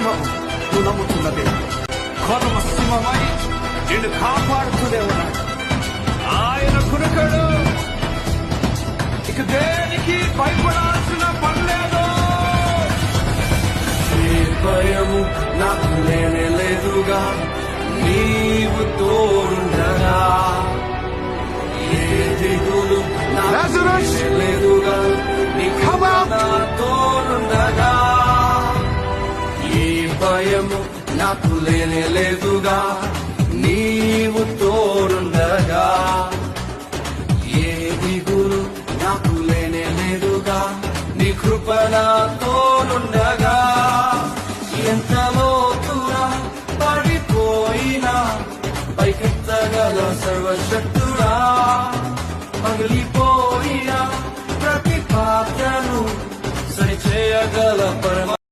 సింహము నువ్వు నమ్ముతున్నదే కొదమ సింహమై నిన్ను కాపాడుతూనే ఉన్నాడు. ఆయన కునకడు, ఇక దేనికి భయపడాల్సిన పనిలేదు. ఏ భయము నాకు లేనే లేదుగా, నీవు తోడుండగా. ఏ దిగులు నాకు లేదుగా, నీ కృప నా తోడుండగా. ఏ భయము నాకు లేనే లేదుగా, నీవు తోడుండగా. ఏ దిగులు నాకు లేనే లేదుగా, నీ కృప నా తోడుండగా. ఎంత లోతురా పడిపోయినా పైకెత్తగల సర్వశక్తుడా, పగిలిపోయిన ప్రతి పాత్రను సరిచేయగల పరమ